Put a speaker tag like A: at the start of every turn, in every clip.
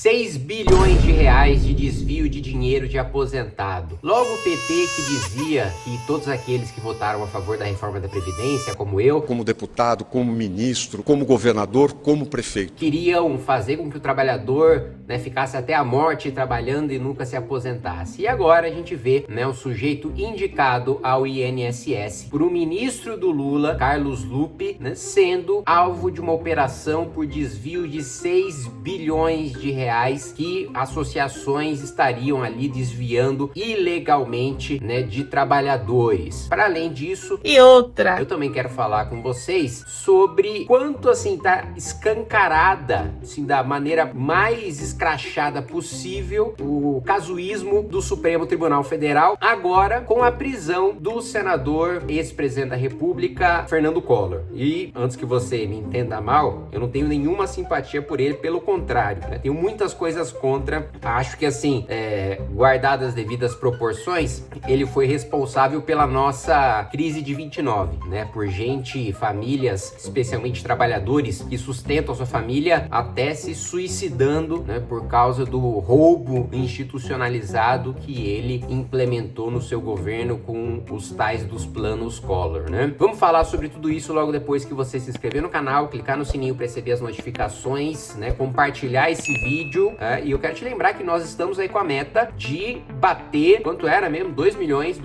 A: 6 bilhões de reais de desvio de dinheiro de aposentado. Logo o PT que dizia que todos aqueles que votaram a favor da reforma da Previdência, como eu,
B: como deputado, como ministro, como governador, como prefeito,
A: queriam fazer com que o trabalhador, ficasse até a morte trabalhando e nunca se aposentasse. E agora a gente vê, o sujeito indicado ao INSS por um ministro do Lula, Carlos Lupe, sendo alvo de uma operação por desvio de 6 bilhões de reais que associações estariam ali desviando ilegalmente, de trabalhadores. Para além disso, eu também quero falar com vocês sobre quanto assim tá escancarada, assim, da maneira mais escrachada possível, o casuísmo do Supremo Tribunal Federal, agora com a prisão do senador, ex-presidente da República, Fernando Collor. E antes que você me entenda mal, eu não tenho nenhuma simpatia por ele, pelo contrário, tenho muitas coisas contra. Acho que assim, guardadas as devidas proporções, ele foi responsável pela nossa crise de 29, por gente, famílias, especialmente trabalhadores que sustentam a sua família até se suicidando, por causa do roubo institucionalizado que ele implementou no seu governo com os tais dos planos Collor, Vamos falar sobre tudo isso logo depois que você se inscrever no canal, clicar no sininho para receber as notificações, compartilhar esse vídeo, e eu quero te lembrar que nós estamos aí com a meta de bater, quanto era mesmo? 2 milhões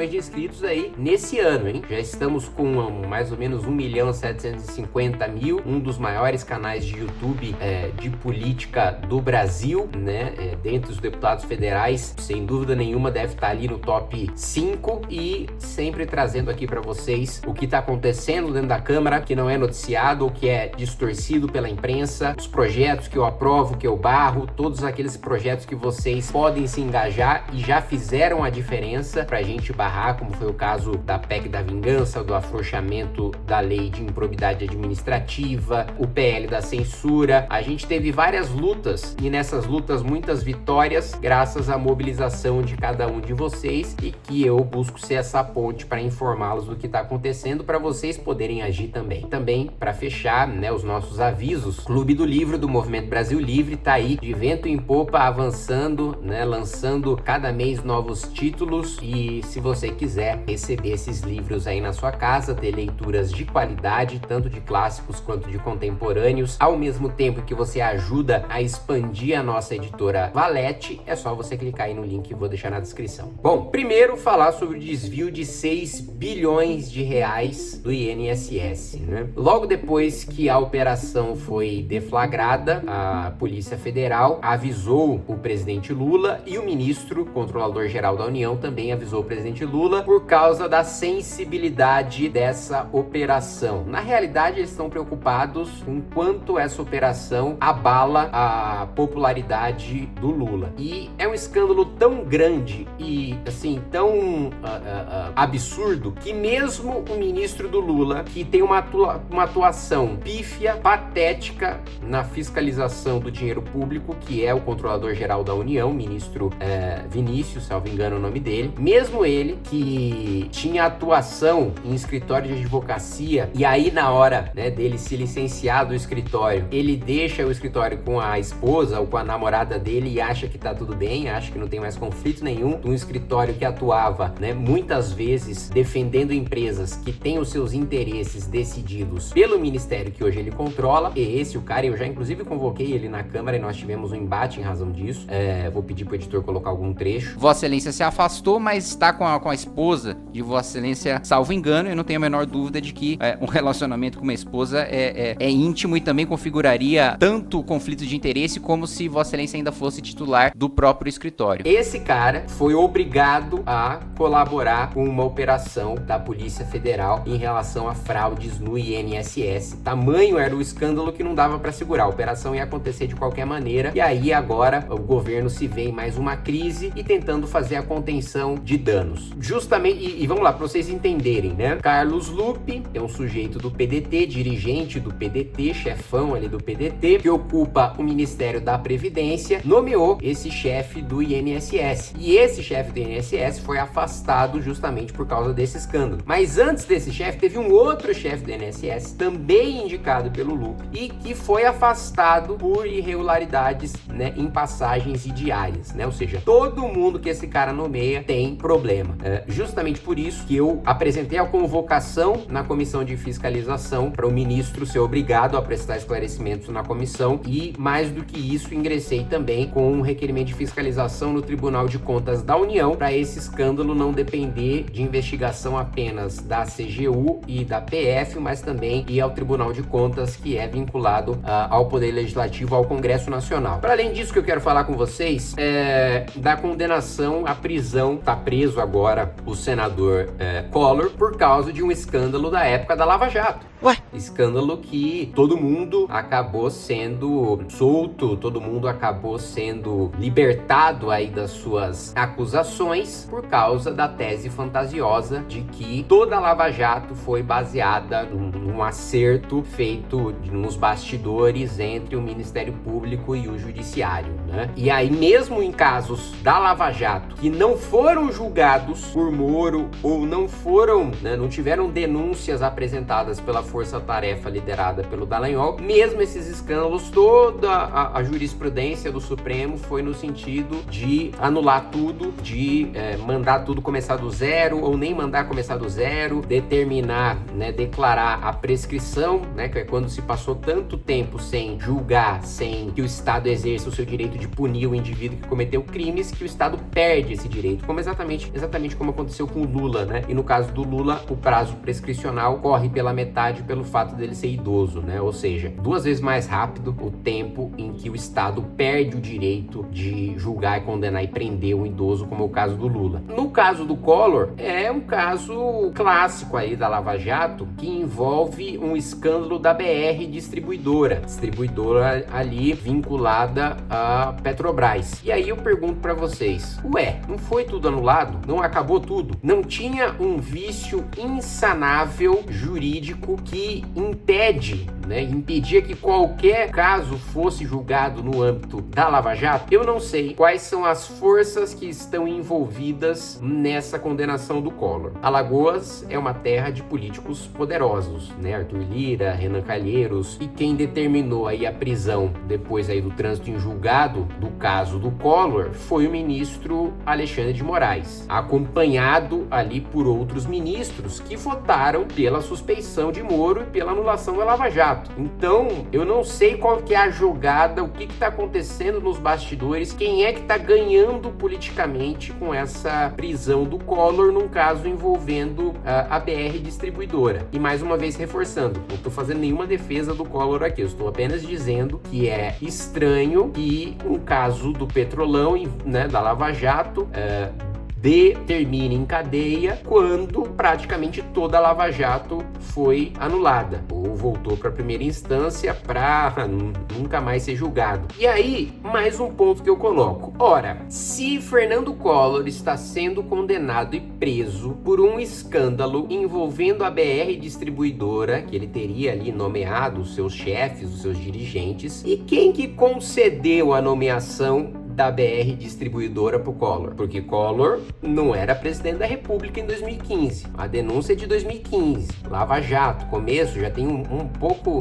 A: de inscritos aí nesse ano, hein? Já estamos com mais ou menos 1.750.000, um dos maiores canais de YouTube de política do Brasil, dentre os deputados federais, sem dúvida nenhuma deve estar ali no top 5 e sempre trazendo aqui para vocês o que está acontecendo dentro da Câmara, que não é noticiado ou que é distorcido pela imprensa, os projetos que eu aprovo, que eu barro, todos aqueles projetos que vocês podem se engajar e já fizeram a diferença pra gente barrar, como foi o caso da PEC da vingança, do afrouxamento da lei de improbidade administrativa, o PL da censura. A gente teve várias lutas e nessas lutas muitas vitórias graças à mobilização de cada um de vocês e que eu busco ser essa ponte para informá-los do que está acontecendo para vocês poderem agir também. Também, para fechar, os nossos avisos, Clube do Livro do Movimento Brasil Livre tá aí de vento em popa, avançando, lançando cada mês novos títulos, e se você quiser receber esses livros aí na sua casa, ter leituras de qualidade, tanto de clássicos quanto de contemporâneos, ao mesmo tempo que você ajuda a expandir a nossa editora Valete, é só você clicar aí no link que eu vou deixar na descrição. Bom, primeiro falar sobre o desvio de 6 bilhões de reais do INSS, Logo depois que a operação foi deflagrada, a Polícia Federal avisou o presidente Lula e o ministro controlador-geral da União também avisou o presidente Lula por causa da sensibilidade dessa operação. Na realidade, eles estão preocupados com quanto essa operação abala a popularidade do Lula. E é um escândalo tão grande e, assim, tão absurdo que mesmo o ministro do Lula, que tem uma atuação pífia, patética na fiscalização do dinheiro público, que é o controlador-geral da União, ministro Vinícius, salvo engano o nome dele, mesmo ele que tinha atuação em escritório de advocacia, e aí na hora dele se licenciar do escritório, ele deixa o escritório com a esposa ou com a namorada dele e acha que tá tudo bem, acha que não tem mais conflito nenhum, um escritório que atuava muitas vezes defendendo empresas que têm os seus interesses decididos pelo ministério que hoje ele controla. E esse, o cara, eu já inclusive convoquei ele na Câmara e nós tivemos um embate em razão disso. Vou pedir pro editor colocar algum trecho.
C: Vossa Excelência se afastou, mas está com a esposa de Vossa Excelência, salvo engano. Eu não tenho a menor dúvida de que um relacionamento com uma esposa é íntimo e também configuraria tanto conflito de interesse como se Vossa Excelência ainda fosse titular do próprio escritório.
A: Esse cara foi obrigado a colaborar com uma operação da Polícia Federal em relação a fraudes no INSS. Tamanho era o escândalo que não dava para segurar. A operação ia acontecer de qualquer maneira. E aí agora o governo se vê em mais uma crise e tentando fazer a contenção de danos. Justamente, e vamos lá, para vocês entenderem, né? Carlos Lupe é um sujeito do PDT, dirigente do PDT, chefão ali do PDT, que ocupa o Ministério da Previdência, nomeou esse chefe do INSS. E esse chefe do INSS foi afastado justamente por causa desse escândalo. Mas antes desse chefe, teve um outro chefe do INSS, também indicado pelo Lupe, e que foi afastado por irregularidades, né, em passagens e diárias, né? Ou seja, todo mundo que esse cara nomeia tem problema. Justamente por isso que eu apresentei a convocação na comissão de fiscalização para o ministro ser obrigado a prestar esclarecimentos na comissão e, mais do que isso, ingressei também com um requerimento de fiscalização no Tribunal de Contas da União para esse escândalo não depender de investigação apenas da CGU e da PF, mas também ir ao Tribunal de Contas, que é vinculado ao Poder Legislativo, ao Congresso Nacional. Para além disso, que eu quero falar com vocês é da condenação à prisão. Está preso agora o senador Collor por causa de um escândalo da época da Lava Jato. Escândalo que todo mundo acabou sendo solto, todo mundo acabou sendo libertado aí das suas acusações por causa da tese fantasiosa de que toda a Lava Jato foi baseada num acerto feito nos bastidores entre o Ministério Público e o Judiciário, né? E aí, mesmo em casos da Lava Jato que não foram julgados por Moro ou não foram, né, não tiveram denúncias apresentadas pela força-tarefa liderada pelo Dallagnol, mesmo esses escândalos, toda a jurisprudência do Supremo foi no sentido de anular tudo, de mandar tudo começar do zero ou nem mandar começar do zero, determinar, né, declarar a prescrição, né, que é quando se passou tanto tempo sem julgar, sem que o Estado exerça o seu direito de punir o indivíduo que cometeu crimes, que o Estado perde esse direito, como exatamente como aconteceu com o Lula, né? E no caso do Lula, o prazo prescricional corre pela metade pelo fato dele ser idoso, né? Ou seja, 2 vezes mais rápido o tempo em que o Estado perde o direito de julgar e condenar e prender um idoso, como é o caso do Lula. No caso do Collor, é um caso clássico aí da Lava Jato, que envolve um escândalo da BR Distribuidora ali vinculada à Petrobras. E aí eu pergunto pra vocês, não foi tudo anulado? Não acabou tudo? Não tinha um vício insanável jurídico que impedia que qualquer caso fosse julgado no âmbito da Lava Jato? Eu não sei quais são as forças que estão envolvidas nessa condenação do Collor. Alagoas é uma terra de políticos poderosos, né? Arthur Lira, Renan Calheiros, e quem determinou aí a prisão depois aí do trânsito em julgado do caso do Collor foi o ministro Alexandre de Moraes, acompanhado ali por outros ministros que votaram pela suspeição de Moro e pela anulação da Lava Jato. Então, eu não sei qual que é a jogada, o que está acontecendo nos bastidores, quem é que está ganhando politicamente com essa prisão do Collor num caso envolvendo a BR Distribuidora. E mais uma vez reforçando, não estou fazendo nenhuma defesa do Collor aqui, eu estou apenas dizendo que é estranho que um caso do Petrolão, né, da Lava Jato, termina em cadeia quando praticamente toda a Lava Jato foi anulada ou voltou para a primeira instância para nunca mais ser julgado. E aí, mais um ponto que eu coloco. Ora, se Fernando Collor está sendo condenado e preso por um escândalo envolvendo a BR Distribuidora, que ele teria ali nomeado os seus chefes, os seus dirigentes, e quem que concedeu a nomeação da BR Distribuidora pro Collor? Porque Collor não era presidente da República em 2015. A denúncia é de 2015. Lava Jato, começo, já tem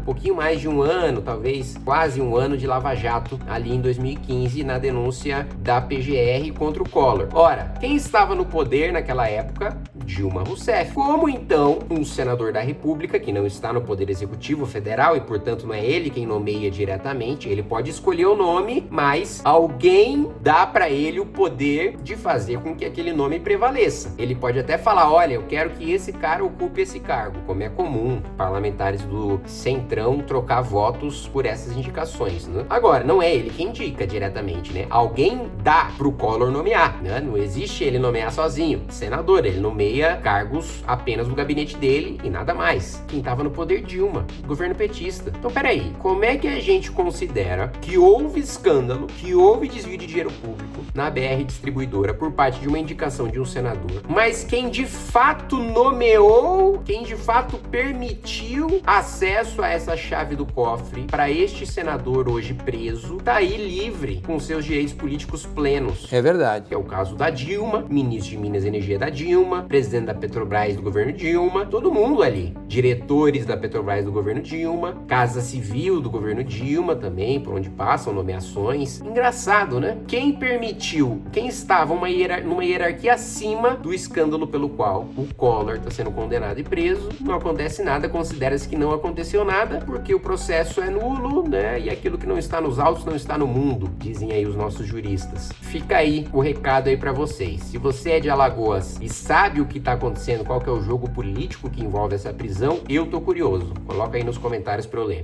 A: pouquinho mais de um ano, talvez quase um ano de Lava Jato ali em 2015 na denúncia da PGR contra o Collor. Ora, quem estava no poder naquela época? Dilma Rousseff. Como então um senador da República, que não está no Poder Executivo Federal e portanto não é ele quem nomeia diretamente, ele pode escolher o nome, mas alguém dá para ele o poder de fazer com que aquele nome prevaleça. Ele pode até falar, olha, eu quero que esse cara ocupe esse cargo, como é comum parlamentares do Centrão trocar votos por essas indicações, né? Agora, não é ele quem indica diretamente, né? Alguém dá pro Collor nomear, né? Não existe ele nomear sozinho. Senador, ele nomeia cargos apenas do gabinete dele e nada mais. Quem tava no poder, Dilma, governo petista. Então, peraí, como é que a gente considera que houve escândalo, que houve desvio desvio de dinheiro público na BR Distribuidora por parte de uma indicação de um senador, mas quem de fato nomeou, quem de fato permitiu acesso a essa chave do cofre para este senador hoje preso, tá aí livre com seus direitos políticos plenos.
D: É verdade.
A: É o caso da Dilma, ministro de Minas e Energia da Dilma, presidente da Petrobras do governo Dilma, todo mundo ali. Diretores da Petrobras do governo Dilma, Casa Civil do governo Dilma também, por onde passam nomeações. Engraçado, né? Quem permitiu, quem estava numa hierarquia acima do escândalo pelo qual o Collor está sendo condenado e preso, não acontece nada, considera-se que não aconteceu nada, porque o processo é nulo, né? E aquilo que não está nos autos não está no mundo, dizem aí os nossos juristas. Fica aí o recado aí pra vocês. Se você é de Alagoas e sabe o que tá acontecendo, qual que é o jogo político que envolve essa prisão, eu tô curioso. Coloca aí nos comentários pra eu ler.